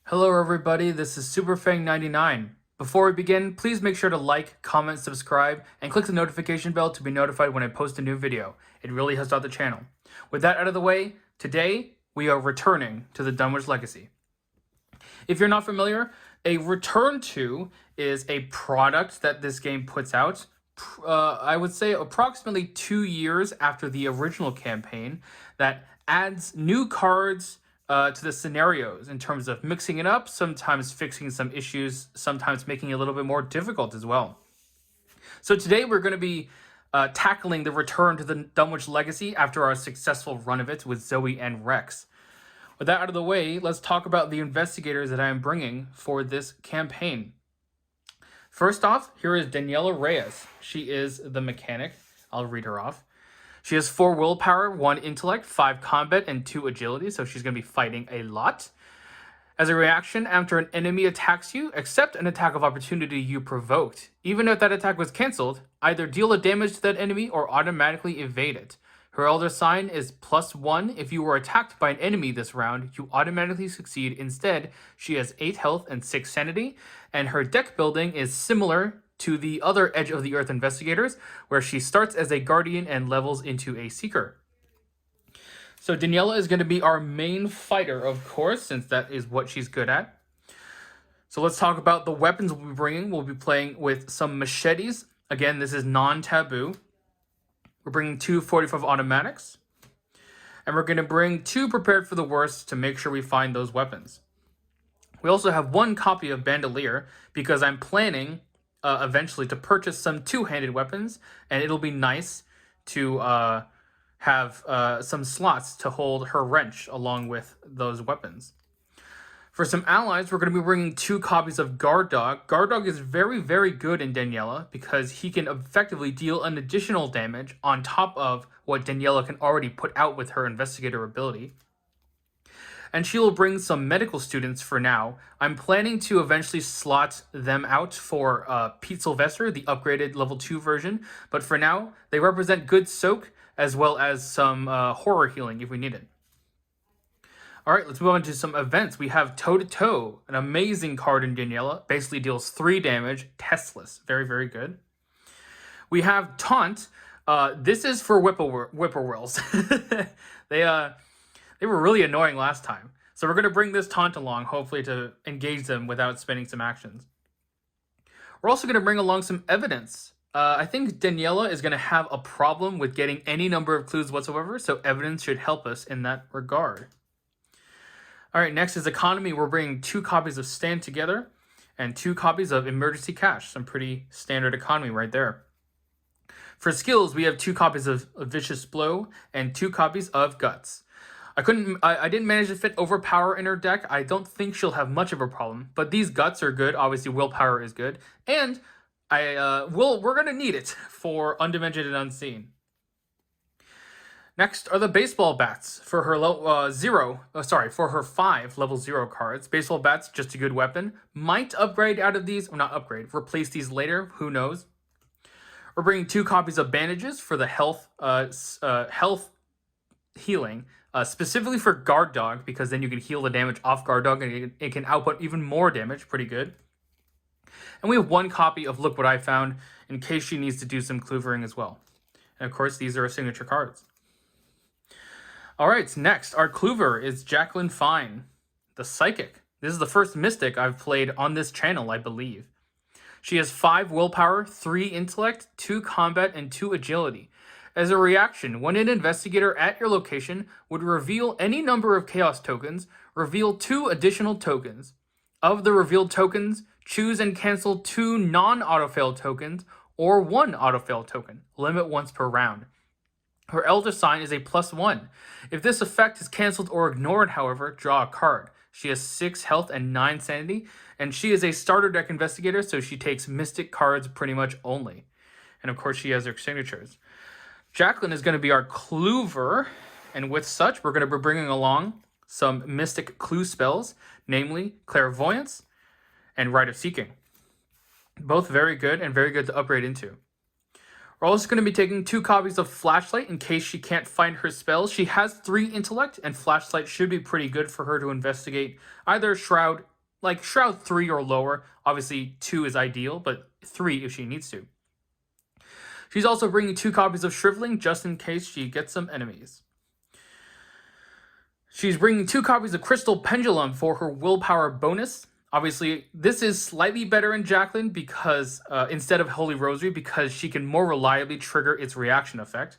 Hello everybody, this is SuperFang99. Before we begin, please make sure to like, comment, subscribe, and click the notification bell to be notified when I post a new video. It really helps out the channel. With that out of the way, today we are returning to the Dunwich Legacy. If you're not familiar, a return to is a product that this game puts out, I would say approximately 2 years after the original campaign, that adds new cards to the scenarios in terms of mixing it up, sometimes fixing some issues, sometimes making it a little bit more difficult as well. So today we're going to be tackling the return to the Dunwich Legacy after our successful run of it with Zoe and Rex. With that out of the way, let's talk about the investigators that I am bringing for this campaign. First off, here is Daniela Reyes. She is the mechanic. I'll read her off. She has 4 willpower, 1 intellect, 5 combat, and 2 agility, so she's going to be fighting a lot. As a reaction, after an enemy attacks you, accept an attack of opportunity you provoked. Even if that attack was cancelled, either deal a damage to that enemy or automatically evade it. Her elder sign is +1. If you were attacked by an enemy this round, you automatically succeed. Instead, she has 8 health and 6 sanity, and her deck building is similar to the other Edge of the Earth investigators, where she starts as a guardian and levels into a seeker. So Daniela is going to be our main fighter, of course, since that is what she's good at. So let's talk about the weapons we'll be bringing. We'll be playing with some machetes. Again, this is non-taboo. We're bringing 2 45 automatics. And we're going to bring 2 prepared for the worst to make sure we find those weapons. We also have 1 copy of Bandolier because I'm planning eventually to purchase some 2-handed weapons, and it'll be nice to have some slots to hold her wrench along with those weapons. For some allies, we're going to be bringing 2 copies of Guard Dog. Guard Dog is very, very good in Daniela because he can effectively deal an additional damage on top of what Daniela can already put out with her investigator ability. And she will bring some medical students for now. I'm planning to eventually slot them out for Pete Sylvester, the upgraded level 2 version. But for now, they represent good soak as well as some horror healing if we need it. All right, let's move on to some events. We have Toe to Toe, an amazing card in Daniela. Basically deals 3 damage, testless. Very, very good. We have Taunt. This is for whippoorwills. They were really annoying last time. So we're going to bring this Taunt along, hopefully to engage them without spending some actions. We're also going to bring along some evidence. I think Daniela is going to have a problem with getting any number of clues whatsoever, so evidence should help us in that regard. All right, next is Economy. We're bringing 2 copies of Stand Together and 2 copies of Emergency Cash. Some pretty standard economy right there. For skills, we have 2 copies of Vicious Blow and 2 copies of Guts. I didn't manage to fit Overpower in her deck. I don't think she'll have much of a problem, but these Guts are good. Obviously, Willpower is good, and we're gonna need it for Undimensioned and Unseen. Next are the baseball bats for her for her 5 level 0 cards. Baseball bats, just a good weapon. Might upgrade out of these, or not upgrade, replace these later. Who knows? We're bringing 2 copies of bandages for the health healing. Specifically for Guard Dog, because then you can heal the damage off Guard Dog and it can output even more damage. Pretty good. And we have 1 copy of Look What I Found in case she needs to do some cloovering as well. And of course, these are our signature cards. All right, next, our Clover is Jacqueline Fine, the Psychic. This is the first Mystic I've played on this channel, I believe. She has 5 willpower, 3 intellect, 2 combat, and 2 agility. As a reaction, when an investigator at your location would reveal any number of chaos tokens, reveal 2 additional tokens. Of the revealed tokens, choose and cancel 2 non-autofail tokens or 1 autofail token. Limit once per round. Her elder sign is a +1. If this effect is cancelled or ignored, however, draw a card. She has 6 health and 9 sanity, and she is a starter deck investigator, so she takes mystic cards pretty much only. And of course, she has her signatures. Jacqueline is going to be our Clover, and with such, we're going to be bringing along some mystic clue spells, namely Clairvoyance and Rite of Seeking. Both very good and very good to upgrade into. We're also going to be taking 2 copies of Flashlight in case she can't find her spells. She has 3 intellect, and Flashlight should be pretty good for her to investigate either Shroud, like Shroud 3 or lower. Obviously 2 is ideal, but 3 if she needs to. She's also bringing 2 copies of Shriveling just in case she gets some enemies. She's bringing 2 copies of Crystal Pendulum for her willpower bonus. Obviously, this is slightly better in Jacqueline because instead of Holy Rosary, because she can more reliably trigger its reaction effect.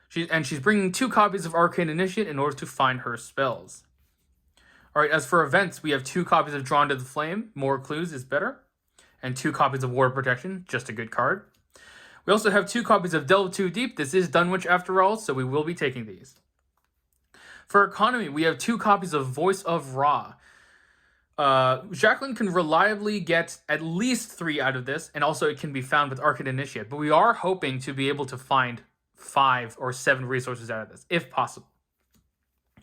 She's bringing 2 copies of Arcane Initiate in order to find her spells. All right, as for events, we have 2 copies of Drawn to the Flame. More clues is better. And 2 copies of Ward Protection, just a good card. We also have 2 copies of Delve Too Deep. This is Dunwich after all, so we will be taking these. For economy, we have 2 copies of Voice of Ra. Jacqueline can reliably get at least 3 out of this, and also it can be found with Arcane Initiate. But we are hoping to be able to find 5 or 7 resources out of this, if possible.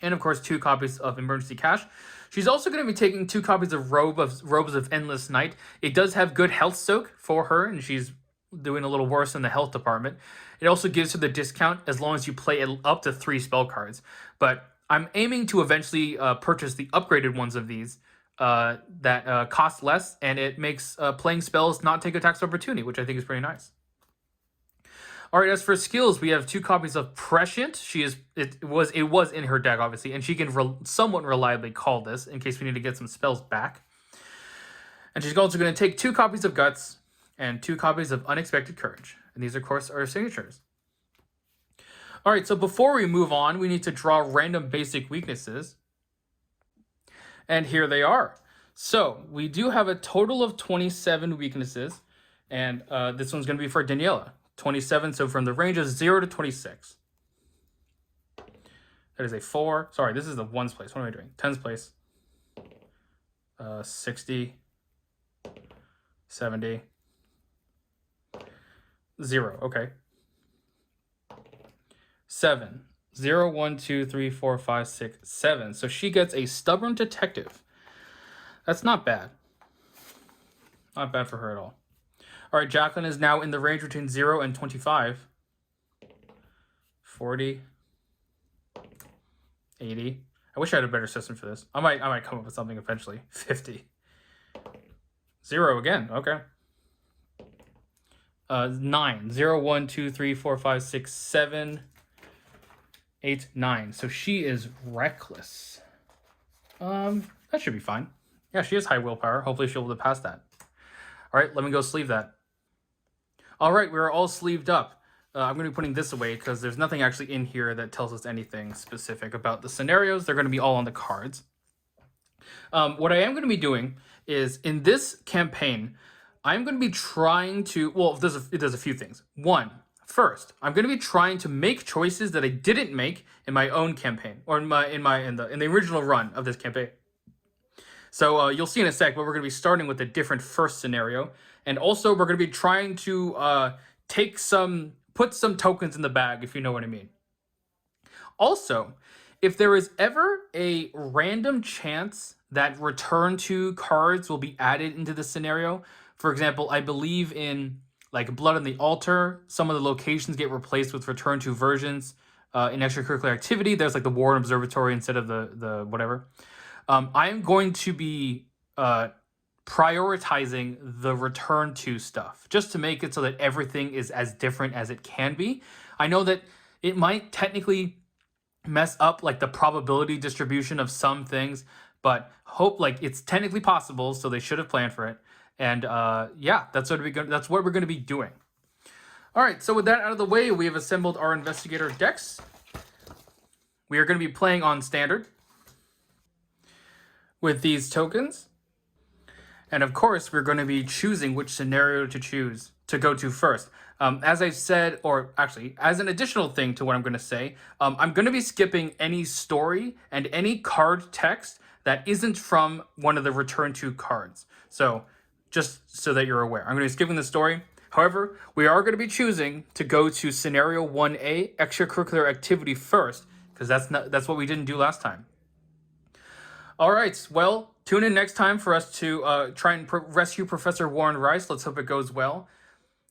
And of course, 2 copies of Emergency Cash. She's also going to be taking 2 copies of Robes of Endless Night. It does have good health soak for her, and she's doing a little worse in the health department. It also gives her the discount as long as you play up to 3 spell cards. But I'm aiming to eventually purchase the upgraded ones of these that cost less, and it makes playing spells not take a tax opportunity, which I think is pretty nice. All right, as for skills, we have 2 copies of Prescient. It was in her deck, obviously, and she can somewhat reliably call this in case we need to get some spells back. And she's also going to take 2 copies of Guts and 2 copies of Unexpected Courage. And these, of course, are signatures. All right, so before we move on, we need to draw random basic weaknesses. And here they are. So we do have a total of 27 weaknesses. And this one's going to be for Daniela. 27, so from the range of 0 to 26. That is a 4. Sorry, this is the 1's place. What am I doing? 10's place. 60. 70. 0. Okay. 7. 0, 1, 2, 3, 4, 5, 6, 7. So she gets a Stubborn Detective. That's not bad. Not bad for her at all. All right, Jacqueline is now in the range between 0 and 25. 40. 80. I wish I had a better system for this. I might come up with something eventually. 50. 0 again. Okay. 9. 0, 1, 2, 3, 4, 5, 6, 7, 8, 9. So she is reckless. That should be fine. Yeah, she has high willpower. Hopefully she'll be able to pass that. All right, let me go sleeve that. All right, we're all sleeved up. I'm going to be putting this away because there's nothing actually in here that tells us anything specific about the scenarios. They're going to be all on the cards. What I am going to be doing is, in this campaign, I'm going to be trying to, well, there's a few things. First, I'm going to be trying to make choices that I didn't make in my own campaign, or in the original run of this campaign. So you'll see in a sec, but we're going to be starting with a different first scenario. And also we're going to be trying to put some tokens in the bag, if you know what I mean. Also, if there is ever a random chance that return to cards will be added into the scenario, for example, I believe in like Blood on the Altar, some of the locations get replaced with return to versions. In extracurricular activity, there's like the War and Observatory instead of the whatever. I'm going to be prioritizing the return to stuff just to make it so that everything is as different as it can be. I know that it might technically mess up like the probability distribution of some things, but it's technically possible, so they should have planned for it. And yeah, that's what we're going to be doing. All right, so with that out of the way, we have assembled our Investigator decks. We are going to be playing on Standard with these tokens. And of course, we're going to be choosing which scenario to go to first. As I said, or actually, as an additional thing to what I'm going to say, I'm going to be skipping any story and any card text that isn't from one of the return to cards. So just so that you're aware, I'm going to be skipping the story. However, we are going to be choosing to go to scenario 1A, extracurricular activity first, because that's what we didn't do last time. All right, well, tune in next time for us to try and rescue Professor Warren Rice. Let's hope it goes well.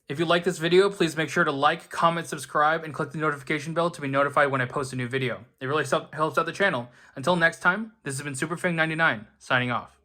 If you like this video, please make sure to like, comment, subscribe, and click the notification bell to be notified when I post a new video. It really helps out the channel. Until next time, this has been SuperFang99, signing off.